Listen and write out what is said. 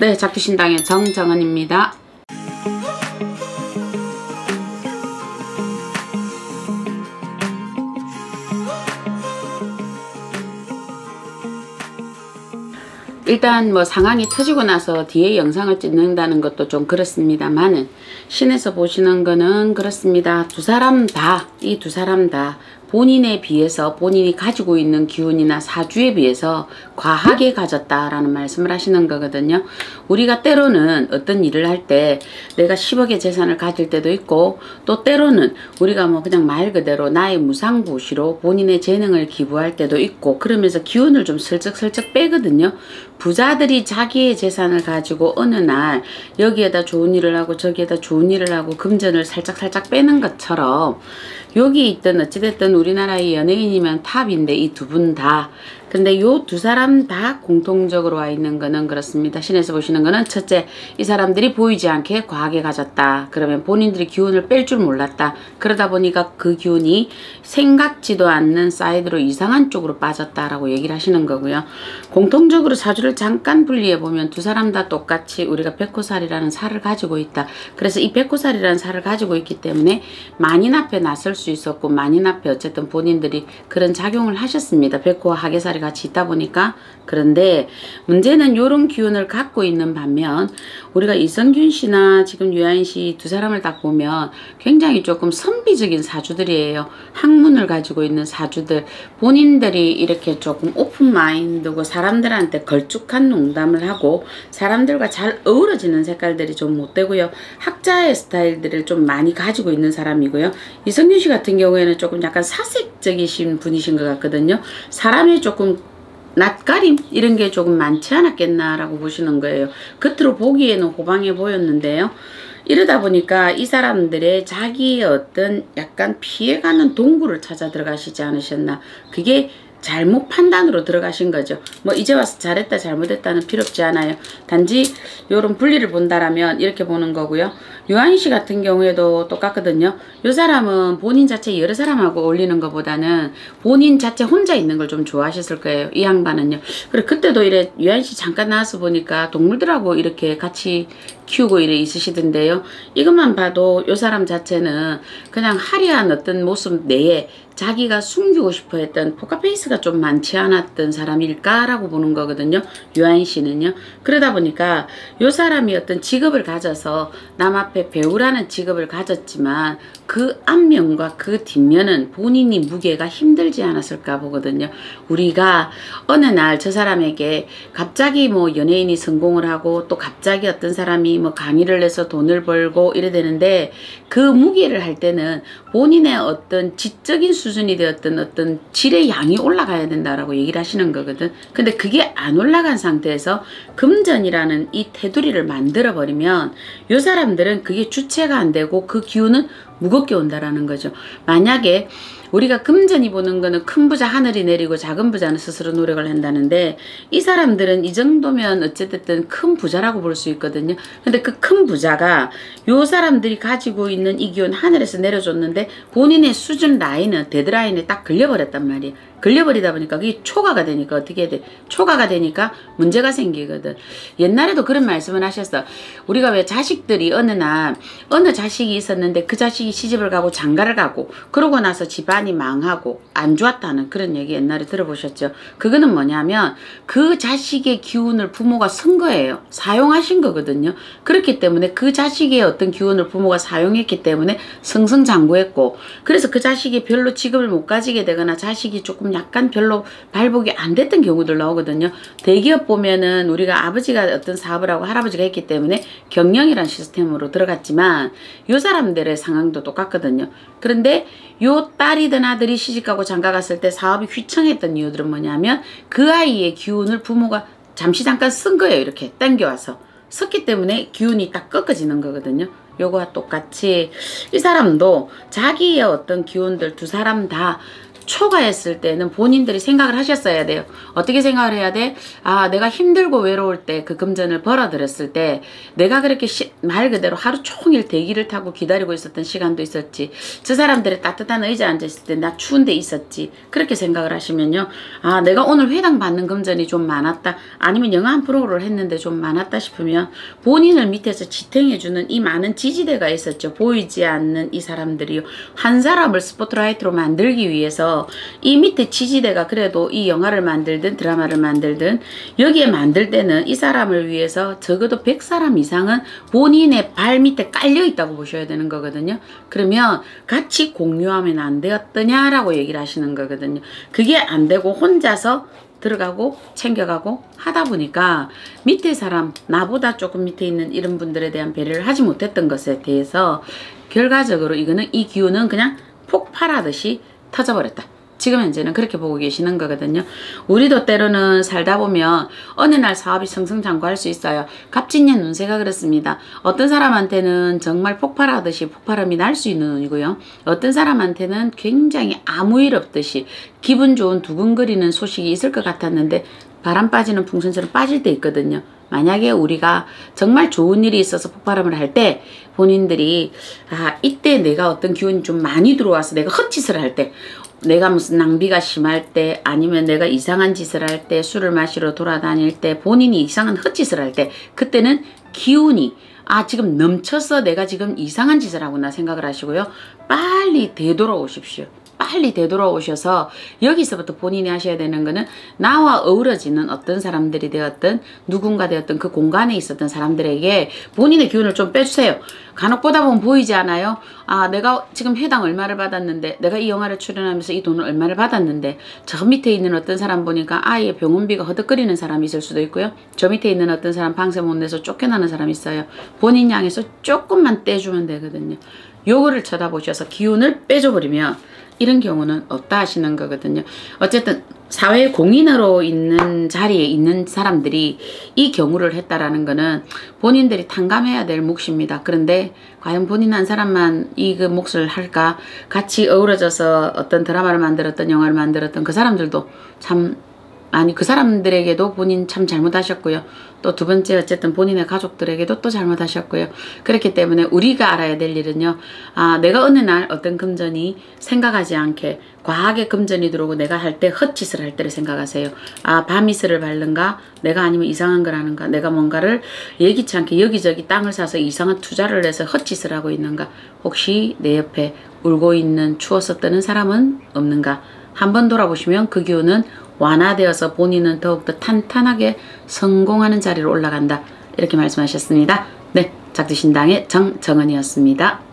네, 작두신당의 정정은입니다. 일단 뭐 상황이 터지고 나서 뒤에 영상을 찍는다는 것도 좀 그렇습니다만은 신에서 보시는 거는 그렇습니다. 이 두 사람 다 본인에 비해서 본인이 가지고 있는 기운이나 사주에 비해서 과하게 가졌다라는 말씀을 하시는 거거든요. 우리가 때로는 어떤 일을 할 때 내가 10억의 재산을 가질 때도 있고, 또 때로는 우리가 뭐 그냥 말 그대로 나의 무상부시로 본인의 재능을 기부할 때도 있고, 그러면서 기운을 좀 슬쩍슬쩍 빼거든요. 부자들이 자기의 재산을 가지고 어느 날 여기에다 좋은 일을 하고 저기에다 좋은 일을 하고 금전을 살짝살짝 빼는 것처럼, 여기 있든 어찌됐든 우리나라의 연예인이면 탑인데 이 두 분 다, 근데 요 두 사람 다 공통적으로 와 있는 거는 그렇습니다. 신에서 보시는 거는 첫째, 이 사람들이 보이지 않게 과하게 가졌다. 그러면 본인들이 기운을 뺄 줄 몰랐다. 그러다 보니까 그 기운이 생각지도 않는 사이드로 이상한 쪽으로 빠졌다라고 얘기를 하시는 거고요. 공통적으로 사주를 잠깐 분리해 보면 두 사람 다 똑같이 우리가 백호살이라는 살을 가지고 있다. 그래서 이 백호살이라는 살을 가지고 있기 때문에 만인 앞에 나설 수 있었고, 만인 앞에 어쨌든 본인들이 그런 작용을 하셨습니다. 백호와 하계살이 같이 있다 보니까. 그런데 문제는 이런 기운을 갖고 있는 반면 우리가 이성균 씨나 지금 유아인 씨 두 사람을 딱 보면 굉장히 조금 선비적인 사주들이에요. 학문을 가지고 있는 사주들, 본인들이 이렇게 조금 오픈 마인드고 사람들한테 걸쭉한 농담을 하고 사람들과 잘 어우러지는 색깔들이 좀 못되고요. 학자의 스타일들을 좀 많이 가지고 있는 사람이고요. 이성균 씨 같은 경우에는 조금 약간 사색적이신 분이신 것 같거든요. 사람의 조금 낯가림 이런 게 조금 많지 않았겠나라고 보시는 거예요. 겉으로 보기에는 호방해 보였는데요. 이러다 보니까 이 사람들의 자기의 어떤 약간 피해가는 동굴을 찾아 들어가시지 않으셨나. 그게 잘못 판단으로 들어가신 거죠. 뭐 이제 와서 잘했다 잘못했다는 필요 없지 않아요. 단지 요런 분리를 본다라면 이렇게 보는 거고요. 유아인 씨 같은 경우에도 똑같거든요. 요 사람은 본인 자체 여러 사람하고 어울리는 것보다는 본인 자체 혼자 있는 걸 좀 좋아하셨을 거예요. 이 양반은요. 그래 그때도 이래 유아인 씨 잠깐 나와서 보니까 동물들하고 이렇게 같이 키우고 이래 있으시던데요. 이것만 봐도 요 사람 자체는 그냥 화려한 어떤 모습 내에 자기가 숨기고 싶어 했던 포카페이스가 좀 많지 않았던 사람일까라고 보는 거거든요. 유아인 씨는요. 그러다 보니까 요 사람이 어떤 직업을 가져서 남 앞에 배우라는 직업을 가졌지만 그 앞면과 그 뒷면은 본인이 무게가 힘들지 않았을까 보거든요. 우리가 어느 날 저 사람에게 갑자기 뭐 연예인이 성공을 하고 또 갑자기 어떤 사람이 뭐 강의를 해서 돈을 벌고 이래 되는데 그 무게를 할 때는 본인의 어떤 지적인 수준이 되었던 어떤 질의 양이 올라가야 된다라고 얘기를 하시는 거거든. 근데 그게 안 올라간 상태에서 금전이라는 이 테두리를 만들어 버리면 요 사람들은 그게 주체가 안 되고 그 기운은 무겁게 온다라는 거죠. 만약에 우리가 금전이 보는 거는 큰 부자 하늘이 내리고 작은 부자는 스스로 노력을 한다는데 이 사람들은 이 정도면 어쨌든 큰 부자라고 볼 수 있거든요. 근데 그 큰 부자가 요 사람들이 가지고 있는 이 기운 하늘에서 내려줬는데 본인의 수준 라인은 데드라인에 딱 걸려버렸단 말이에요. 걸려버리다 보니까 그게 초과가 되니까 어떻게 돼? 초과가 되니까 문제가 생기거든. 옛날에도 그런 말씀을 하셨어. 우리가 왜 자식들이 어느 날 어느 자식이 있었는데 그 자식이 시집을 가고 장가를 가고 그러고 나서 집안이 망하고 안 좋았다는 그런 얘기 옛날에 들어보셨죠? 그거는 뭐냐면 그 자식의 기운을 부모가 쓴 거예요. 사용하신 거거든요. 그렇기 때문에 그 자식의 어떤 기운을 부모가 사용했기 때문에 승승장구했고, 그래서 그 자식이 별로 직업을 못 가지게 되거나 자식이 조금 약간 별로 발복이 안 됐던 경우들 나오거든요. 대기업 보면은 우리가 아버지가 어떤 사업을 하고 할아버지가 했기 때문에 경영이란 시스템으로 들어갔지만 요 사람들의 상황도 똑같거든요. 그런데 요 딸이든 아들이 시집가고 장가갔을 때 사업이 휘청했던 이유들은 뭐냐면 그 아이의 기운을 부모가 잠시 잠깐 쓴 거예요. 이렇게 당겨와서 썼기 때문에 기운이 딱 꺾어지는 거거든요. 요거와 똑같이 이 사람도 자기의 어떤 기운들 두 사람 다 초과했을 때는 본인들이 생각을 하셨어야 돼요. 어떻게 생각을 해야 돼? 아, 내가 힘들고 외로울 때 그 금전을 벌어들였을 때 내가 그렇게 말 그대로 하루 종일 대기를 타고 기다리고 있었던 시간도 있었지. 저 사람들의 따뜻한 의자에 앉아있을 때 나 추운 데 있었지. 그렇게 생각을 하시면요. 아, 내가 오늘 회당 받는 금전이 좀 많았다. 아니면 영화 한 프로를 했는데 좀 많았다 싶으면 본인을 밑에서 지탱해주는 이 많은 지지대가 있었죠. 보이지 않는 이 사람들이요. 한 사람을 스포트라이트로 만들기 위해서 이 밑에 지지대가 그래도 이 영화를 만들든 드라마를 만들든 여기에 만들 때는 이 사람을 위해서 적어도 100사람 이상은 본인의 발 밑에 깔려 있다고 보셔야 되는 거거든요. 그러면 같이 공유하면 안 되었더냐라고 얘기를 하시는 거거든요. 그게 안 되고 혼자서 들어가고 챙겨가고 하다 보니까 밑에 사람, 나보다 조금 밑에 있는 이런 분들에 대한 배려를 하지 못했던 것에 대해서 결과적으로 이 기운은 그냥 폭발하듯이 터져버렸다. 지금 현재는 그렇게 보고 계시는 거거든요. 우리도 때로는 살다 보면 어느 날 사업이 승승장구할 수 있어요. 갑진년 운세가 그렇습니다. 어떤 사람한테는 정말 폭발하듯이 폭발음이 날 수 있는 운이고요. 어떤 사람한테는 굉장히 아무 일 없듯이 기분 좋은 두근거리는 소식이 있을 것 같았는데 바람 빠지는 풍선처럼 빠질 때 있거든요. 만약에 우리가 정말 좋은 일이 있어서 폭발음을 할 때 본인들이 아, 이때 내가 어떤 기운이 좀 많이 들어와서 내가 헛짓을 할 때, 내가 무슨 낭비가 심할 때, 아니면 내가 이상한 짓을 할 때, 술을 마시러 돌아다닐 때, 본인이 이상한 헛짓을 할 때, 그때는 기운이 아, 지금 넘쳐서 내가 지금 이상한 짓을 하구나 생각을 하시고요. 빨리 되돌아오십시오. 빨리 되돌아오셔서 여기서부터 본인이 하셔야 되는 거는 나와 어우러지는 어떤 사람들이 되었든 누군가 되었든 그 공간에 있었던 사람들에게 본인의 기운을 좀 빼주세요. 간혹 보다 보면 보이지 않아요? 아, 내가 지금 회당 얼마를 받았는데, 내가 이 영화를 출연하면서 이 돈을 얼마를 받았는데, 저 밑에 있는 어떤 사람 보니까 아예 병원비가 허덕거리는 사람이 있을 수도 있고요. 저 밑에 있는 어떤 사람 방세 못 내서 쫓겨나는 사람이 있어요. 본인 향해서 조금만 떼주면 되거든요. 요거를 쳐다보셔서 기운을 빼줘버리면 이런 경우는 없다 하시는 거거든요. 어쨌든 사회 공인으로 있는 자리에 있는 사람들이 이 경우를 했다라는 거는 본인들이 탕감해야 될 몫입니다. 그런데 과연 본인 한 사람만 이 그 몫을 할까? 같이 어우러져서 어떤 드라마를 만들었던 영화를 만들었던 그 사람들도 참 아니 그 사람들에게도 본인 참 잘못하셨고요. 또 두 번째 어쨌든 본인의 가족들에게도 또 잘못하셨고요. 그렇기 때문에 우리가 알아야 될 일은요. 아, 내가 어느 날 어떤 금전이 생각하지 않게 과하게 금전이 들어오고 내가 할 때 헛짓을 할 때를 생각하세요. 아, 밤이슬을 바른가? 내가 아니면 이상한 걸 하는가? 내가 뭔가를 예기치 않게 여기저기 땅을 사서 이상한 투자를 해서 헛짓을 하고 있는가? 혹시 내 옆에 울고 있는 추워서 뜨는 사람은 없는가? 한번 돌아보시면 그 기운은 완화되어서 본인은 더욱더 탄탄하게 성공하는 자리로 올라간다. 이렇게 말씀하셨습니다. 네, 작두신당의 정정은이었습니다.